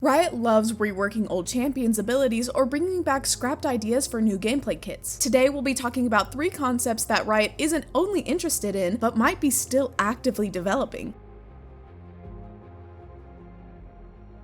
Riot loves reworking old champions' abilities or bringing back scrapped ideas for new gameplay kits. Today we'll be talking about 3 concepts that Riot isn't only interested in, but might be still actively developing.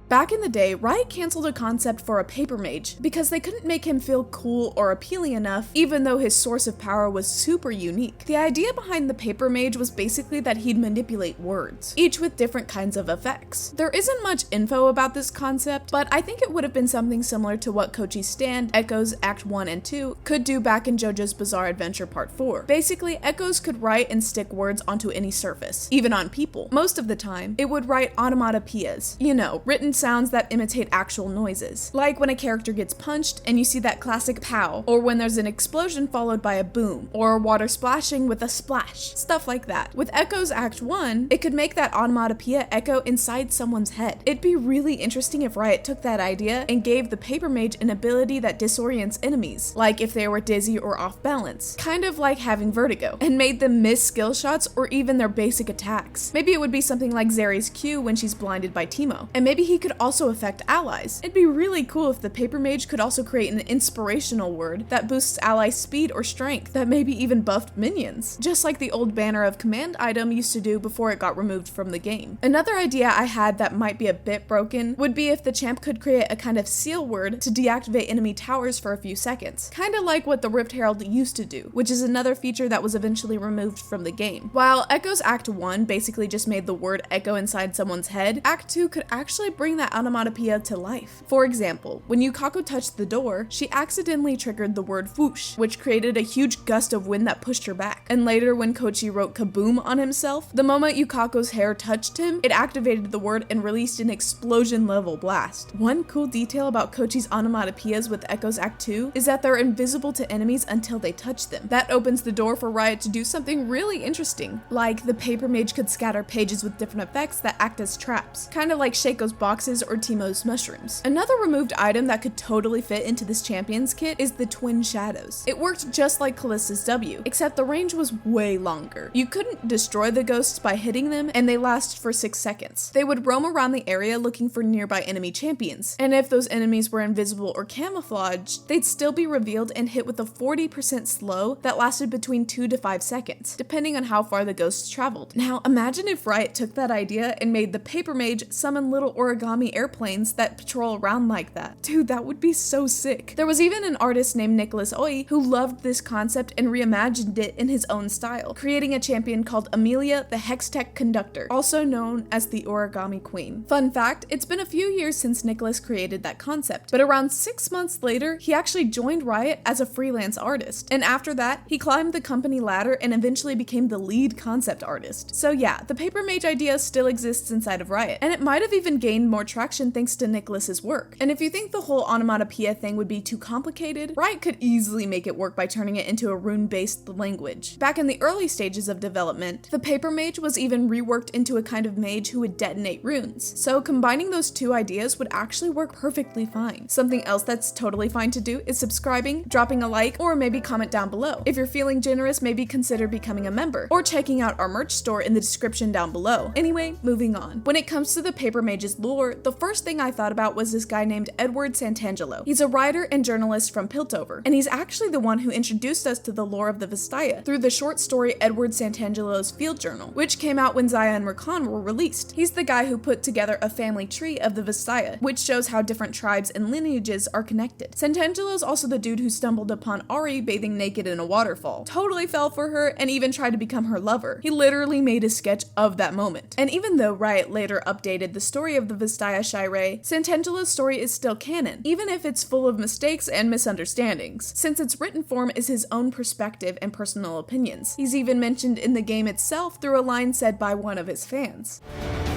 Back in the day, Riot cancelled a concept for a paper mage because they couldn't make him feel cool or appealing enough, even though his source of power was super unique. The idea behind the paper mage was basically that he'd manipulate words, each with different kinds of effects. There isn't much info about this concept, but I think it would have been something similar to what Kochi's stand, Echoes Act 1 and 2, could do back in JoJo's Bizarre Adventure Part 4. Basically, Echoes could write and stick words onto any surface, even on people. Most of the time, it would write onomatopoeias, written sounds that imitate actual noises. Like when a character gets punched and you see that classic pow, or when there's an explosion followed by a boom, or water splashing with a splash, stuff like that. With Echoes Act 1, it could make that onomatopoeia echo inside someone's head. It'd be really interesting if Riot took that idea and gave the paper mage an ability that disorients enemies, like if they were dizzy or off balance, kind of like having vertigo, and made them miss skill shots or even their basic attacks. Maybe it would be something like Zeri's Q when she's blinded by Teemo, and maybe he could also affect allies. It'd be really cool if the paper mage could also create an inspirational word that boosts ally speed or strength, that maybe even buffed minions, just like the old banner of command item used to do before it got removed from the game. Another idea I had that might be a bit broken would be if the champ could create a kind of seal word to deactivate enemy towers for a few seconds, kinda like what the Rift Herald used to do, which is another feature that was eventually removed from the game. While Echoes Act 1 basically just made the word echo inside someone's head, Act 2 could actually bring that onomatopoeia to life. For example, when Yukako touched the door, she accidentally triggered the word whoosh, which created a huge gust of wind that pushed her back. And later when Kochi wrote kaboom on himself, the moment Yukako's hair touched him, it activated the word and released an explosion level blast. One cool detail about Kochi's onomatopoeias with Echoes Act 2 is that they're invisible to enemies until they touch them. That opens the door for Riot to do something really interesting, like the paper mage could scatter pages with different effects that act as traps, kinda like Shaco's boxes or Teemo's mushrooms. Another removed item that could totally fit into this champion's kit is the Twin Shadows. It worked just like Callista's W, except the range was way longer. You couldn't destroy the ghosts by hitting them, and they last for 6 seconds. They would roam around the area looking for nearby enemy champions, and if those enemies were invisible or camouflaged, they'd still be revealed and hit with a 40% slow that lasted between 2 to 5 seconds, depending on how far the ghosts traveled. Now imagine if Riot took that idea and made the paper mage summon little origami airplanes that patrol around like that. Dude, that would be so sick. There was even an artist named Nicholas Oi who loved this concept and reimagined it in his own style, creating a champion called Amelia the Hextech Conductor, also known as the Origami Queen. Fun fact, it's been a few years since Nicholas created that concept, but around 6 months later, he actually joined Riot as a freelance artist, and after that, he climbed the company ladder and eventually became the lead concept artist. So yeah, the paper mage idea still exists inside of Riot, and it might have even gained more traction thanks to Nicholas's work. And if you think the whole onomatopoeia thing would be too complicated, Riot could easily make it work by turning it into a rune-based language. Back in the early stages of development, the paper mage was even reworked into a kind of mage who would detonate runes. So combining those two ideas would actually work perfectly fine. Something else that's totally fine to do is subscribing, dropping a like, or maybe comment down below. If you're feeling generous, maybe consider becoming a member, or checking out our merch store in the description down below. Anyway, moving on. When it comes to the paper mage's lore, the first thing I thought about was this guy named Edward Santangelo. He's a writer and journalist from Piltover, and he's actually the one who introduced us to the lore of the Vistaya through the short story Edward Santangelo's Field Journal, which came out when Xayah and Rakan were released. He's the guy who put together a family tree of the Vistaya, which shows how different tribes and lineages are connected. Santangelo's also the dude who stumbled upon Ari bathing naked in a waterfall, totally fell for her, and even tried to become her lover. He literally made a sketch of that moment. And even though Riot later updated the story of the Vistaya Shirei, Santangelo's story is still canon, even if it's full of mistakes and misunderstandings, since its written form is his own perspective and personal opinions. He's even mentioned in the game itself through a line said by one of his fans.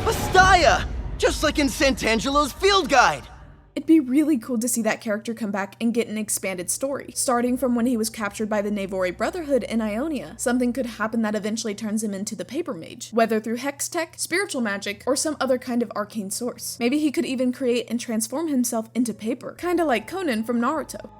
Vistaya! Just like in Santangelo's field guide! It'd be really cool to see that character come back and get an expanded story, starting from when he was captured by the Navori Brotherhood in Ionia. Something could happen that eventually turns him into the paper mage, whether through hex tech, spiritual magic, or some other kind of arcane source. Maybe he could even create and transform himself into paper, kinda like Conan from Naruto.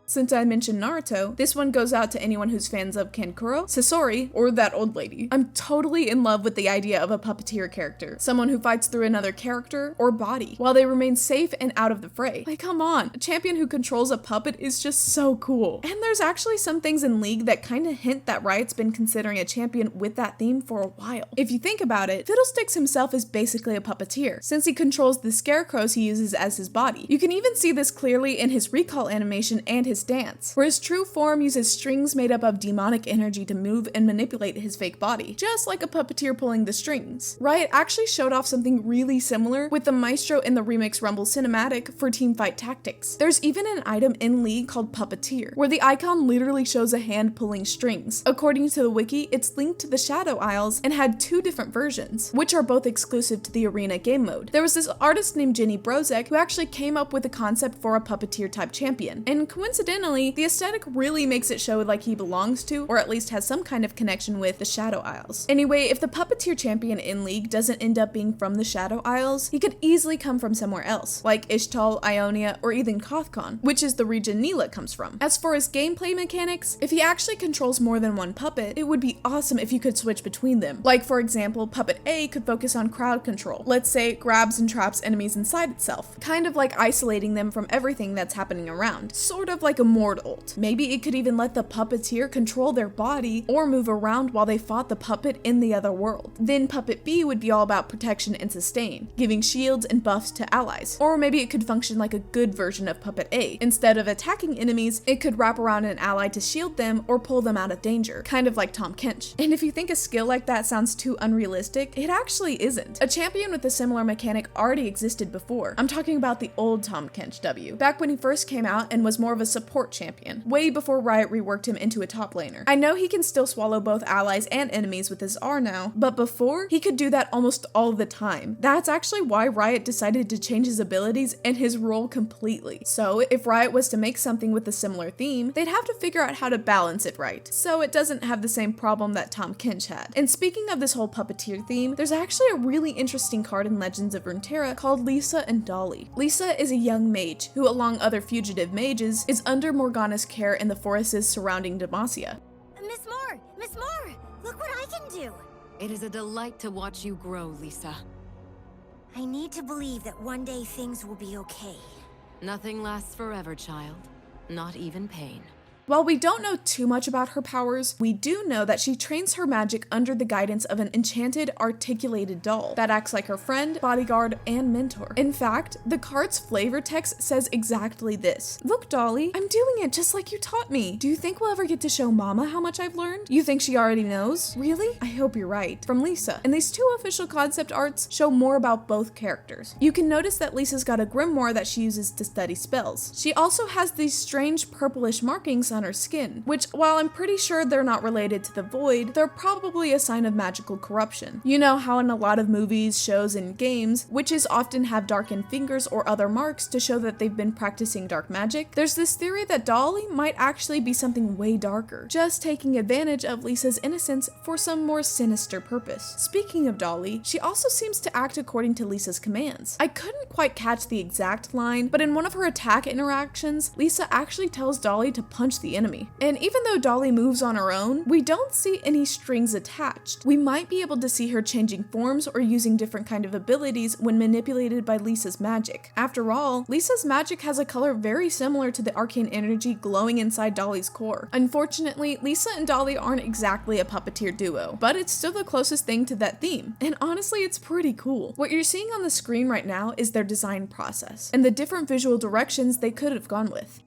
Since I mentioned Naruto, this one goes out to anyone who's fans of Kankuro, Sasori, or that old lady. I'm totally in love with the idea of a puppeteer character, someone who fights through another character or body, while they remain safe and out of the fray. Like, come on, a champion who controls a puppet is just so cool. And there's actually some things in League that kinda hint that Riot's been considering a champion with that theme for a while. If you think about it, Fiddlesticks himself is basically a puppeteer, since he controls the scarecrows he uses as his body. You can even see this clearly in his recall animation and his dance, where his true form uses strings made up of demonic energy to move and manipulate his fake body, just like a puppeteer pulling the strings. Riot actually showed off something really similar with the Maestro in the Remix Rumble cinematic for Teamfight Tactics. There's even an item in League called Puppeteer, where the icon literally shows a hand pulling strings. According to the wiki, it's linked to the Shadow Isles and had 2 different versions, which are both exclusive to the Arena game mode. There was this artist named Jenny Brozek who actually came up with a concept for a puppeteer type champion, and coincidentally, the aesthetic really makes it show like he belongs to, or at least has some kind of connection with, the Shadow Isles. Anyway, if the puppeteer champion in League doesn't end up being from the Shadow Isles, he could easily come from somewhere else, like Ishtal, Ionia, or even Kothkon, which is the region Neela comes from. As for his gameplay mechanics, if he actually controls more than one puppet, it would be awesome if you could switch between them. Like, for example, Puppet A could focus on crowd control. Let's say it grabs and traps enemies inside itself, kind of like isolating them from everything that's happening around, sort of like a Mord ult. Maybe it could even let the puppeteer control their body or move around while they fought the puppet in the other world. Then Puppet B would be all about protection and sustain, giving shields and buffs to allies. Or maybe it could function like a good version of Puppet A. Instead of attacking enemies, it could wrap around an ally to shield them or pull them out of danger, kind of like Tahm Kench. And if you think a skill like that sounds too unrealistic, it actually isn't. A champion with a similar mechanic already existed before. I'm talking about the old Tahm Kench W, back when he first came out and was more of a support champion, way before Riot reworked him into a top laner. I know he can still swallow both allies and enemies with his R now, but before, he could do that almost all the time. That's actually why Riot decided to change his abilities and his role completely. So if Riot was to make something with a similar theme, they'd have to figure out how to balance it right, so it doesn't have the same problem that Tahm Kench had. And speaking of this whole puppeteer theme, there's actually a really interesting card in Legends of Runeterra called Lisa and Dolly. Lisa is a young mage who, along other fugitive mages, is under Morgana's care in the forests surrounding Demacia. Miss Moore, look what I can do. It is a delight to watch you grow, Lisa. I need to believe that one day things will be okay. Nothing lasts forever, child. Not even pain. While we don't know too much about her powers, we do know that she trains her magic under the guidance of an enchanted, articulated doll that acts like her friend, bodyguard, and mentor. In fact, the card's flavor text says exactly this. Look, Dolly, I'm doing it just like you taught me. Do you think we'll ever get to show Mama how much I've learned? You think she already knows? Really? I hope you're right. From Lisa. And these 2 official concept arts show more about both characters. You can notice that Lisa's got a grimoire that she uses to study spells. She also has these strange purplish markings on her skin, which, while I'm pretty sure they're not related to the void, they're probably a sign of magical corruption. You know how in a lot of movies, shows, and games, witches often have darkened fingers or other marks to show that they've been practicing dark magic? There's this theory that Dolly might actually be something way darker, just taking advantage of Lisa's innocence for some more sinister purpose. Speaking of Dolly, she also seems to act according to Lisa's commands. I couldn't quite catch the exact line, but in one of her attack interactions, Lisa actually tells Dolly to punch the enemy. And even though Dolly moves on her own, we don't see any strings attached. We might be able to see her changing forms or using different kind of abilities when manipulated by Lisa's magic. After all, Lisa's magic has a color very similar to the arcane energy glowing inside Dolly's core. Unfortunately, Lisa and Dolly aren't exactly a puppeteer duo, but it's still the closest thing to that theme. And honestly, it's pretty cool. What you're seeing on the screen right now is their design process and the different visual directions they could have gone with.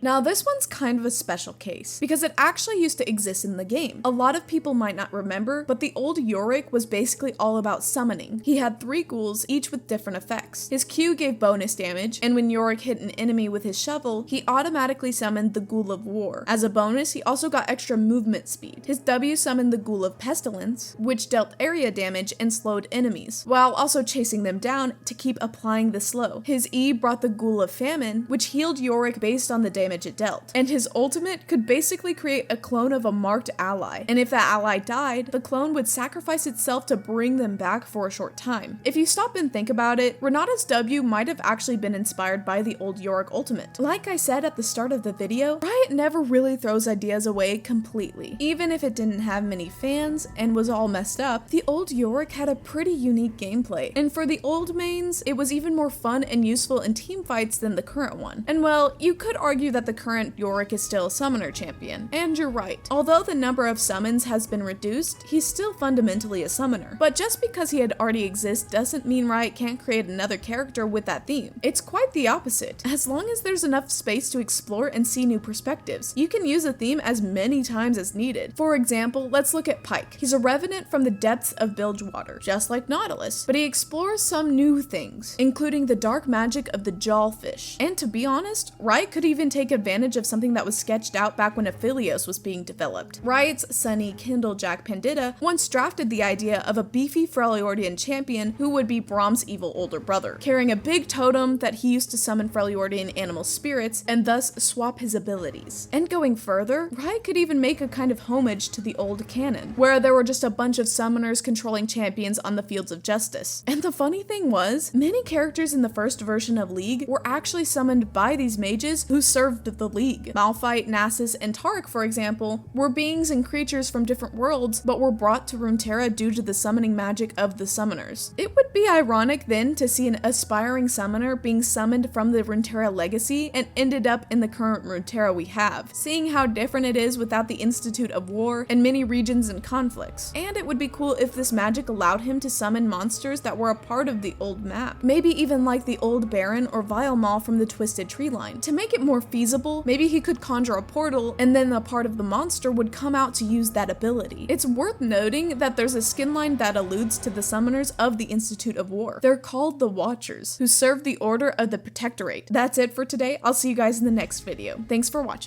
Now this one's kind of a special case, because it actually used to exist in the game. A lot of people might not remember, but the old Yorick was basically all about summoning. He had 3 ghouls, each with different effects. His Q gave bonus damage, and when Yorick hit an enemy with his shovel, he automatically summoned the Ghoul of War. As a bonus, he also got extra movement speed. His W summoned the Ghoul of Pestilence, which dealt area damage and slowed enemies, while also chasing them down to keep applying the slow. His E brought the Ghoul of Famine, which healed Yorick based on the damage damage it dealt. And his ultimate could basically create a clone of a marked ally, and if that ally died, the clone would sacrifice itself to bring them back for a short time. If you stop and think about it, Renata's W might have actually been inspired by the old Yorick ultimate. Like I said at the start of the video, Riot never really throws ideas away completely. Even if it didn't have many fans and was all messed up, the old Yorick had a pretty unique gameplay, and for the old mains, it was even more fun and useful in team fights than the current one. And well, you could argue that the current Yorick is still a summoner champion, and you're right. Although the number of summons has been reduced, he's still fundamentally a summoner. But just because he had already exists doesn't mean Riot can't create another character with that theme. It's quite the opposite. As long as there's enough space to explore and see new perspectives, you can use a theme as many times as needed. For example, let's look at Pike. He's a revenant from the depths of Bilgewater, just like Nautilus, but he explores some new things, including the dark magic of the Jawfish. And to be honest, Riot could even take advantage of something that was sketched out back when Aphelios was being developed. Riot's Sunny Kindlejack Pandita once drafted the idea of a beefy Freljordian champion who would be Brahm's evil older brother, carrying a big totem that he used to summon Freljordian animal spirits and thus swap his abilities. And going further, Riot could even make a kind of homage to the old canon, where there were just a bunch of summoners controlling champions on the fields of justice. And the funny thing was, many characters in the first version of League were actually summoned by these mages who served the League. Malphite, Nasus, and Taric, for example, were beings and creatures from different worlds, but were brought to Runeterra due to the summoning magic of the summoners. It would be ironic then to see an aspiring summoner being summoned from the Runeterra legacy and ended up in the current Runeterra we have, seeing how different it is without the Institute of War and many regions and conflicts. And it would be cool if this magic allowed him to summon monsters that were a part of the old map, maybe even like the old Baron or Vile Maw from the Twisted Tree line. To make it more feasible, maybe he could conjure a portal and then a part of the monster would come out to use that ability. It's worth noting that there's a skin line that alludes to the summoners of the Institute of War. They're called the Watchers, who serve the Order of the Protectorate. That's it for today. I'll see you guys in the next video. Thanks for watching.